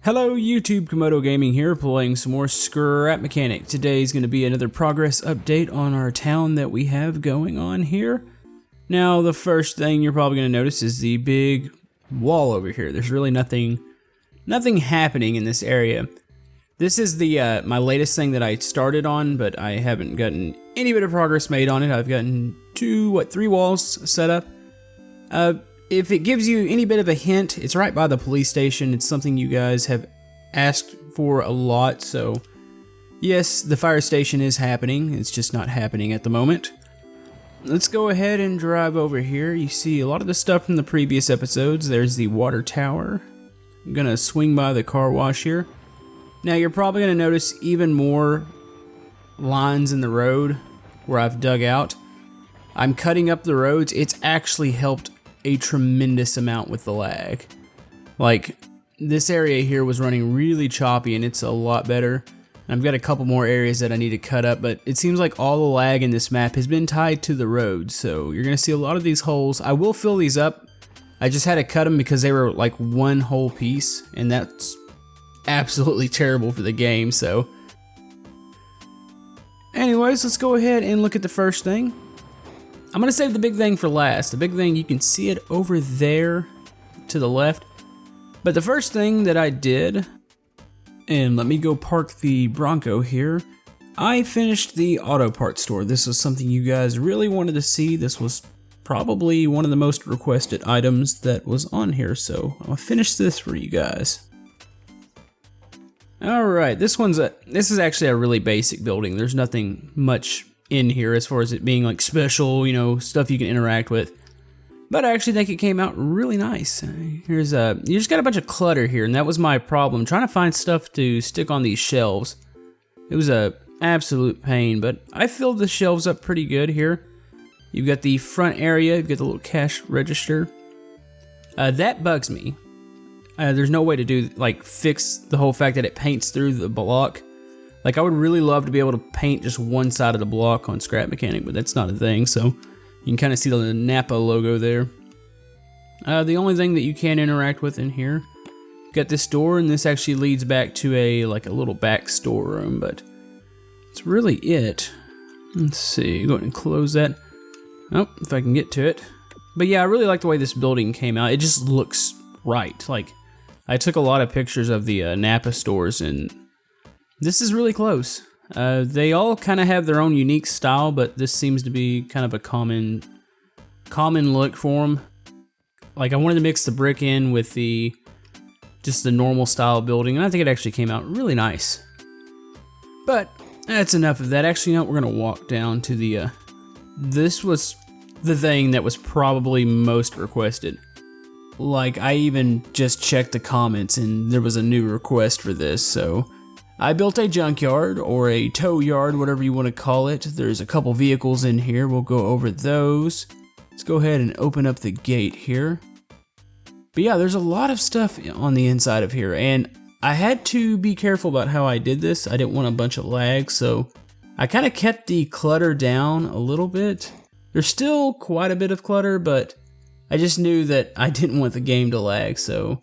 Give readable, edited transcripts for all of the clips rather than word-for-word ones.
Hello YouTube, Komodo Gaming here, playing some more Scrap Mechanic. Today's going to be another progress update on our town that we have going on here. Now, the first thing you're probably going to notice is the big wall over here. There's really nothing happening in this area. This is the my latest thing that I started on, but I haven't gotten any bit of progress made on it. I've gotten three walls set up. If it gives you any bit of a hint, it's right by the police station. It's something you guys have asked for a lot, so yes, the fire station is happening. It's just not happening at the moment. Let's go ahead and drive over here. You see a lot of the stuff from the previous episodes. There's the water tower. I'm gonna swing by the car wash here. Now you're probably gonna notice even more lines in the road where I've dug out. I'm cutting up the roads. It's actually helped a tremendous amount with the lag. Like, this area here was running really choppy and it's a lot better. I've got a couple more areas that I need to cut up, but it seems like all the lag in this map has been tied to the road, so you're gonna see a lot of these holes. I will fill these up. I just had to cut them because they were like one whole piece, and that's absolutely terrible for the game, so. Anyways, let's go ahead and look at the first thing. I'm gonna save the big thing for last. The big thing, you can see it over there to the left. But the first thing that I did, and let me go park the Bronco here, I finished the auto parts store. This was something you guys really wanted to see. This was probably one of the most requested items that was on here, so I'll finish this for you guys. Alright, this is actually a really basic building. There's nothing much in here as far as it being like special, you know, stuff you can interact with. But I actually think it came out really nice. Here's you just got a bunch of clutter here, and that was my problem, trying to find stuff to stick on these shelves. It was a absolute pain, but I filled the shelves up pretty good here. You've got the front area, you've got the little cash register. That bugs me. There's no way to fix the whole fact that it paints through the block. Like, I would really love to be able to paint just one side of the block on Scrap Mechanic, but that's not a thing, so you can kind of see the Napa logo there. The only thing that you can interact with in here, you got this door, and this actually leads back to a little back storeroom, but that's really it. Let's see, go ahead and close that. Oh, if I can get to it. But yeah, I really like the way this building came out. It just looks right. Like, I took a lot of pictures of the Napa stores, and this is really close. They all kind of have their own unique style, but this seems to be kind of a common look for them. Like, I wanted to mix the brick in with just the normal style building, and I think it actually came out really nice. But that's enough of that. Actually, now we're gonna walk down to the. This was the thing that was probably most requested. Like, I even just checked the comments, and there was a new request for this, so I built a junkyard, or a tow yard, whatever you want to call it. There's a couple vehicles in here. We'll go over those. Let's go ahead and open up the gate here. But yeah, there's a lot of stuff on the inside of here, and I had to be careful about how I did this. I didn't want a bunch of lag, so I kind of kept the clutter down a little bit. There's still quite a bit of clutter, but I just knew that I didn't want the game to lag, so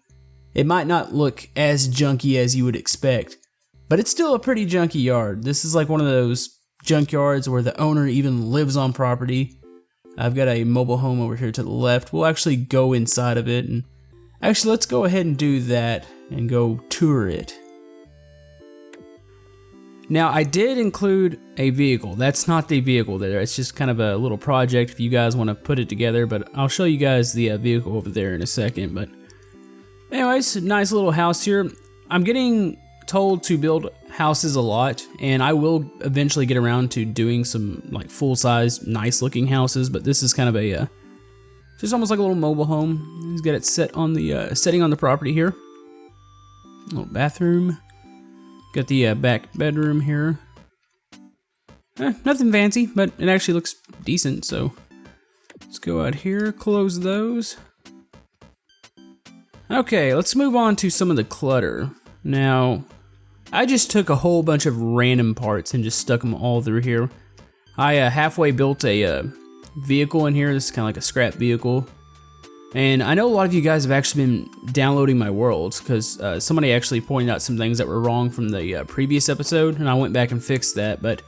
it might not look as junky as you would expect. But it's still a pretty junky yard. This is like one of those junkyards where the owner even lives on property. I've got a mobile home over here to the left. We'll actually go inside of it. And actually, let's go ahead and do that and go tour it. Now, I did include a vehicle. That's not the vehicle there. It's just kind of a little project if you guys want to put it together. But I'll show you guys the vehicle over there in a second. But anyways, nice little house here. I'm getting told to build houses a lot, and I will eventually get around to doing some like full-size nice looking houses, but this is kind of a just almost like a little mobile home. He's got it set on the setting on the property here. Little bathroom, got the back bedroom here. Nothing fancy, but it actually looks decent, so let's go out here, close those. Okay, let's move on to some of the clutter. Now, I just took a whole bunch of random parts and just stuck them all through here. I halfway built a vehicle in here. This is kind of like a scrap vehicle. And I know a lot of you guys have actually been downloading my worlds because somebody actually pointed out some things that were wrong from the previous episode, and I went back and fixed that. But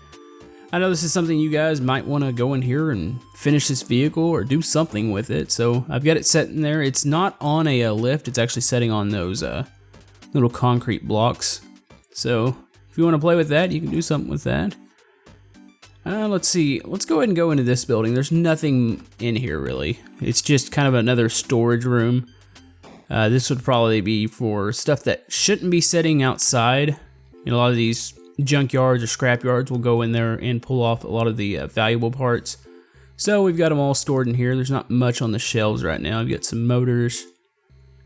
I know this is something you guys might want to go in here and finish this vehicle or do something with it. So I've got it set in there. It's not on a lift. It's actually setting on those little concrete blocks. So if you want to play with that, you can do something with that. Let's see. Let's go ahead and go into this building. There's nothing in here really. It's just kind of another storage room. This would probably be for stuff that shouldn't be sitting outside. You know, a lot of these junkyards or scrap yards will go in there and pull off a lot of the valuable parts. So we've got them all stored in here. There's not much on the shelves right now. We've got some motors,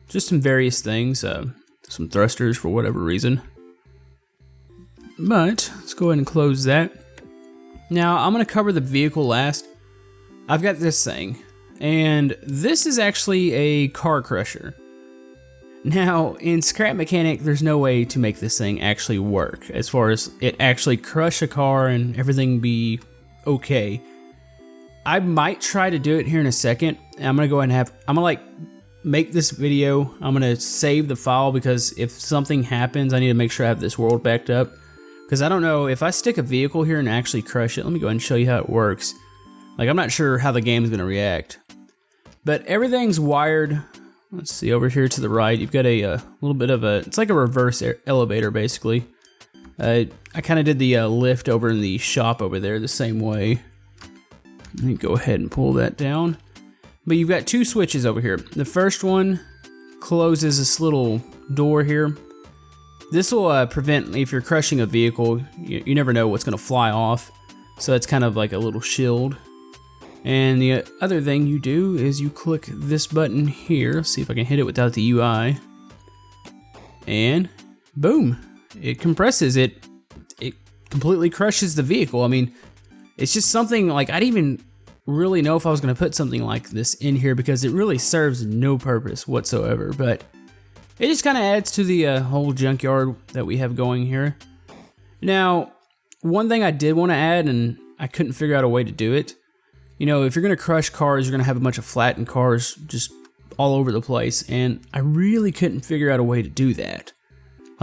just some various things, some thrusters for whatever reason. But let's go ahead and close that. Now I'm going to cover the vehicle last. I've got this thing, and this is actually a car crusher. Now in Scrap Mechanic, there's no way to make this thing actually work as far as it actually crush a car and everything be okay. I might try to do it here in a second. I'm going to go ahead and I'm going to make this video. I'm going to save the file because if something happens, I need to make sure I have this world backed up. Because I don't know, if I stick a vehicle here and actually crush it, let me go ahead and show you how it works. I'm not sure how the game's going to react. But everything's wired. Let's see, over here to the right, you've got a little bit of it's like a reverse elevator, basically. I kind of did the lift over in the shop over there the same way. Let me go ahead and pull that down. But you've got two switches over here. The first one closes this little door here. This will prevent, if you're crushing a vehicle, you never know what's going to fly off. So it's kind of like a little shield. And the other thing you do is you click this button here. See if I can hit it without the UI. And boom, it compresses it. It completely crushes the vehicle. I mean, it's just something I didn't even really know if I was going to put something like this in here because it really serves no purpose whatsoever. But it just kind of adds to the whole junkyard that we have going here. Now, one thing I did want to add, and I couldn't figure out a way to do it. You know, if you're going to crush cars, you're going to have a bunch of flattened cars just all over the place. And I really couldn't figure out a way to do that.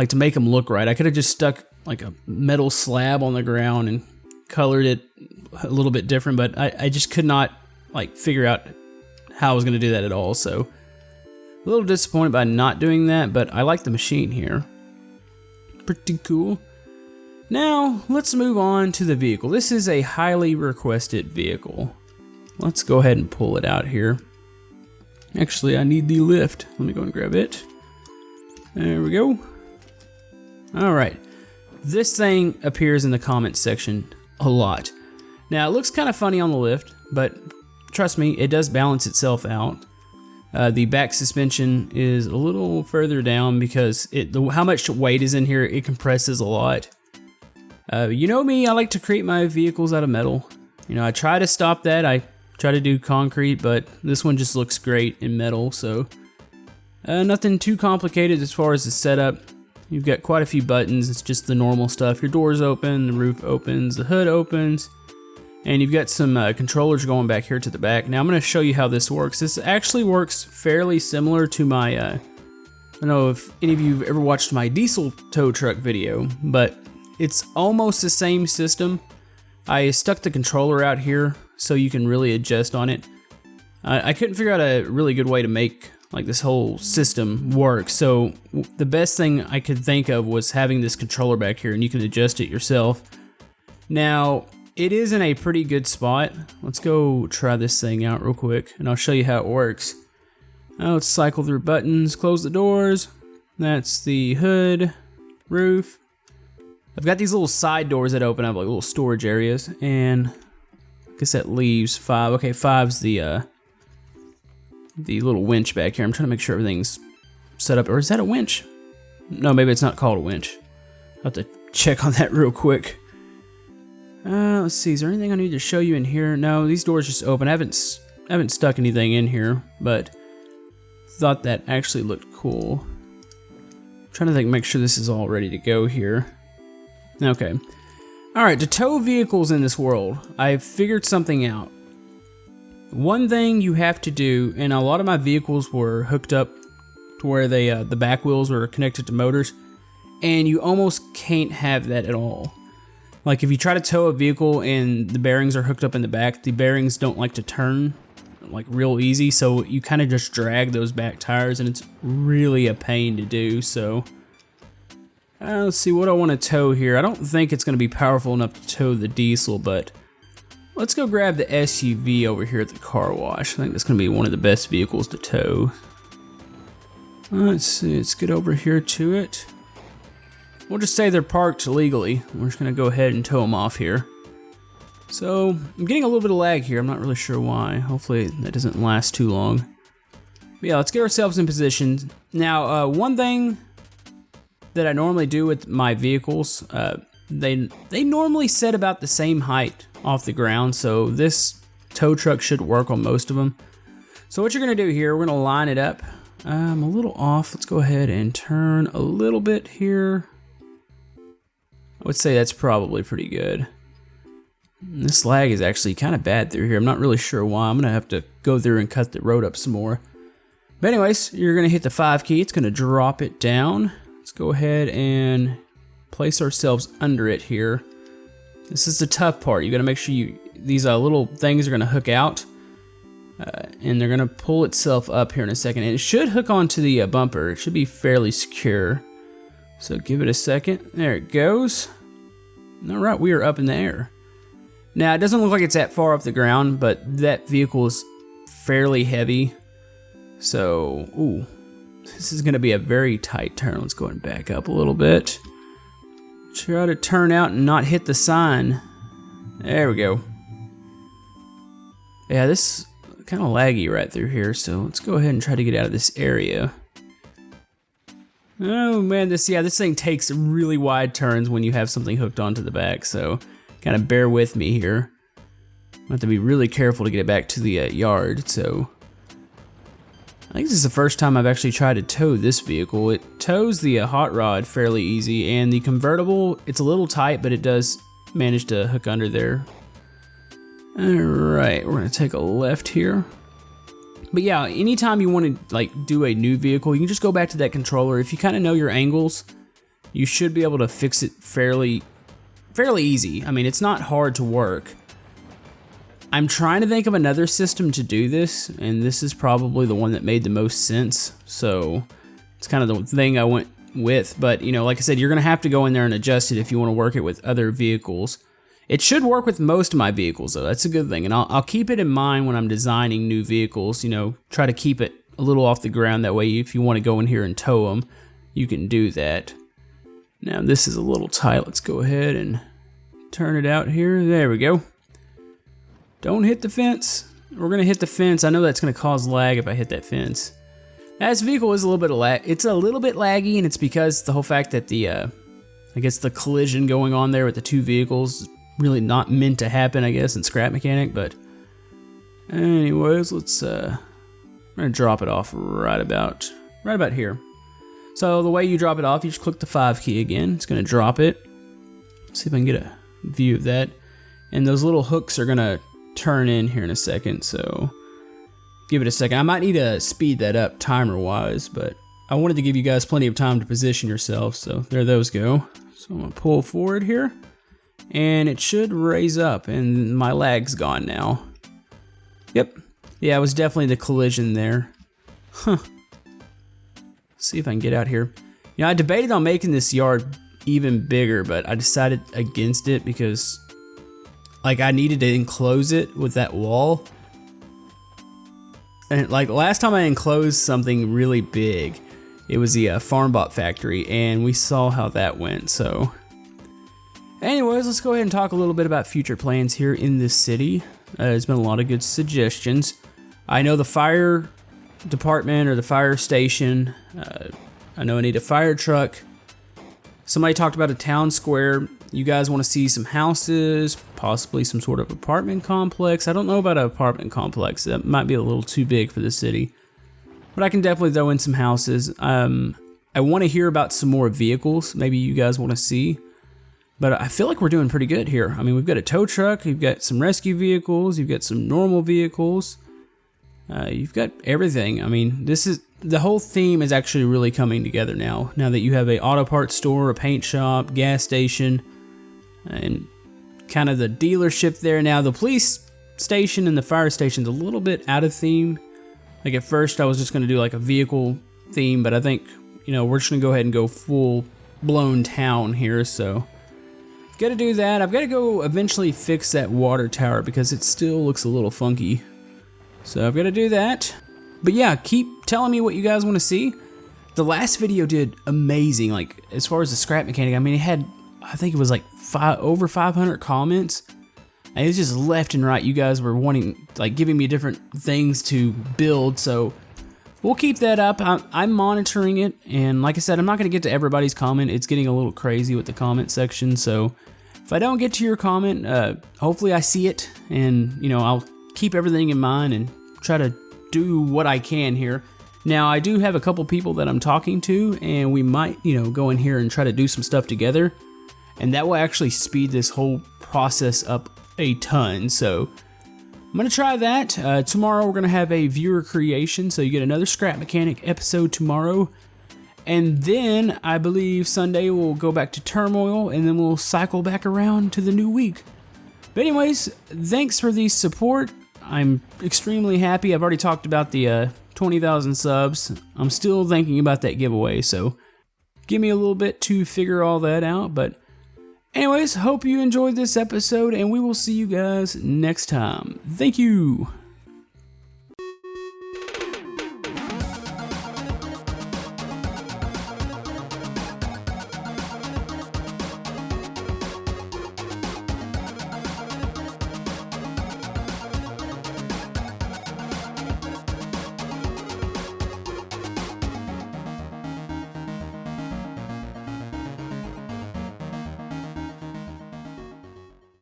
To make them look right. I could have just stuck a metal slab on the ground and colored it a little bit different. But I just could not figure out how I was going to do that at all. So a little disappointed by not doing that, but I like the machine here. Pretty cool. Now, let's move on to the vehicle. This is a highly requested vehicle. Let's go ahead and pull it out here. Actually, I need the lift. Let me go and grab it. There we go. Alright. This thing appears in the comments section a lot. Now, it looks kind of funny on the lift, but trust me, it does balance itself out. The back suspension is a little further down because how much weight is in here, it compresses a lot. You know me, I like to create my vehicles out of metal. You know, I try to stop that. I try to do concrete, but this one just looks great in metal, so nothing too complicated as far as the setup. You've got quite a few buttons. It's just the normal stuff. Your doors open, the roof opens, the hood opens. And you've got some controllers going back here to the back. Now I'm going to show you how this works. This actually works fairly similar to my, I don't know if any of you have ever watched my diesel tow truck video, but it's almost the same system. I stuck the controller out here so you can really adjust on it. I couldn't figure out a really good way to make this whole system work, so the best thing I could think of was having this controller back here and you can adjust it yourself. Now, it is in a pretty good spot. Let's go try this thing out real quick and I'll show you how it works. Now let's cycle through buttons, close the doors. That's the hood, roof. I've got these little side doors that open up like little storage areas, and I guess that leaves 5. Okay, 5's the little winch back here. I'm trying to make sure everything's set up. Or is that a winch? No, maybe it's not called a winch. I'll have to check on that real quick. Let's see, is there anything I need to show you in here? No, these doors just open. I haven't stuck anything in here, but thought that actually looked cool. Trying to make sure this is all ready to go here. Okay. Alright, to tow vehicles in this world, I've figured something out. one thing you have to do, and a lot of my vehicles were hooked up to where they the back wheels were connected to motors, and you almost can't have that at all. Like if you try to tow a vehicle and the bearings are hooked up in the back, the bearings don't like to turn like real easy, so you kind of just drag those back tires, and it's really a pain to do. So let's see what I want to tow here. I don't think it's going to be powerful enough to tow the diesel, but let's go grab the SUV over here at the car wash. I think that's going to be one of the best vehicles to tow. Let's see, let's get over here to it. We'll just say they're parked legally. We're just going to go ahead and tow them off here. So I'm getting a little bit of lag here. I'm not really sure why. Hopefully that doesn't last too long. But yeah, let's get ourselves in position. Now, one thing that I normally do with my vehicles, they normally set about the same height off the ground, so this tow truck should work on most of them. So what you're gonna do here, we're gonna line it up. I'm a little off. Let's go ahead and turn a little bit here. I would say that's probably pretty good. This lag is actually kind of bad through here. I'm not really sure why. I'm gonna have to go through and cut the road up some more. But anyways, you're gonna hit the 5 key. It's gonna drop it down. Let's go ahead and place ourselves under it here. This is the tough part. You gotta make sure these little things are gonna hook out, and they're gonna pull itself up here in a second. And it should hook onto the bumper. It should be fairly secure. So give it a second. There it goes. All right, we are up in the air. Now, it doesn't look like it's that far off the ground, but that vehicle is fairly heavy. So, ooh, this is going to be a very tight turn. Let's go ahead and back up a little bit. Try to turn out and not hit the sign. There we go. Yeah, this is kind of laggy right through here, so let's go ahead and try to get out of this area. Oh man, this thing takes really wide turns when you have something hooked onto the back, so kind of bear with me here. I have to be really careful to get it back to the yard. So I think this is the first time I've actually tried to tow this vehicle. It tows the hot rod fairly easy, and the convertible, it's a little tight, but it does manage to hook under there. Alright, we're gonna take a left here. But yeah, anytime you want to like do a new vehicle, you can just go back to that controller. If you kind of know your angles, you should be able to fix it fairly easy. I mean, it's not hard to work. I'm trying to think of another system to do this, and this is probably the one that made the most sense. So it's kind of the thing I went with. But you know, like I said, you're gonna have to go in there and adjust it if you want to work it with other vehicles. It should work with most of my vehicles though. That's a good thing, and I'll keep it in mind when I'm designing new vehicles. You know, try to keep it a little off the ground. That way, if you want to go in here and tow them, you can do that. Now this is a little tight. Let's go ahead and turn it out here. There we go. Don't hit the fence. We're gonna hit the fence. I know that's gonna cause lag if I hit that fence. Now, this vehicle is a little bit it's a little bit laggy, and it's because the whole fact that the I guess the collision going on there with the two vehicles is really not meant to happen, I guess, in scrap mechanic. But anyways, let's I'm gonna drop it off right about here. So the way you drop it off, you just click the 5 key again. It's gonna drop it. Let's see if I can get a view of that. And those little hooks are gonna turn in here in a second, so give it a second. I might need to speed that up timer wise, but I wanted to give you guys plenty of time to position yourself, so there those go. So I'm gonna pull forward here, and it should raise up, and my lag's gone now. Yep, yeah, it was definitely the collision there. Huh. See if I can get out here. You know, I debated on making this yard even bigger, but I decided against it because like I needed to enclose it with that wall. And like last time I enclosed something really big, it was the FarmBot factory, and we saw how that went. So anyways, let's go ahead and talk a little bit about future plans here in this city. There's been a lot of good suggestions. I know the fire department or the fire station, I know I need a fire truck. Somebody talked about a town square. You guys want to see some houses, possibly some sort of apartment complex. I don't know about an apartment complex. That might be a little too big for the city. But I can definitely throw in some houses. I want to hear about some more vehicles maybe you guys want to see. But I feel like we're doing pretty good here. I mean, we've got a tow truck, you've got some rescue vehicles, you've got some normal vehicles. You've got everything. I mean, the whole theme is actually really coming together now. Now that you have a auto parts store, a paint shop, gas station, and kind of the dealership there. Now the police station and the fire station's a little bit out of theme. Like at first I was just going to do like a vehicle theme, but I think, we're just going to go ahead and go full blown town here. So got to do that. I've got to go eventually fix that water tower because it still looks a little funky. So I've got to do that. But yeah, keep telling me what you guys want to see. The last video did amazing. Like as far as the scrap mechanic, I mean, it had, I think it was like over 500 comments. And it's just left and right. You guys were wanting, like, giving me different things to build. So we'll keep that up. I'm monitoring it. And like I said, I'm not going to get to everybody's comment. It's getting a little crazy with the comment section. So if I don't get to your comment, hopefully I see it. And, I'll keep everything in mind and try to do what I can here. Now, I do have a couple people that I'm talking to. And we might, go in here and try to do some stuff together. And that will actually speed this whole process up a ton. So I'm going to try that. Tomorrow we're going to have a viewer creation. So you get another scrap mechanic episode tomorrow. And then I believe Sunday we'll go back to turmoil and then we'll cycle back around to the new week. But anyways, thanks for the support. I'm extremely happy. I've already talked about the 20,000 subs. I'm still thinking about that giveaway. So give me a little bit to figure all that out. But anyways, hope you enjoyed this episode, and we will see you guys next time. Thank you.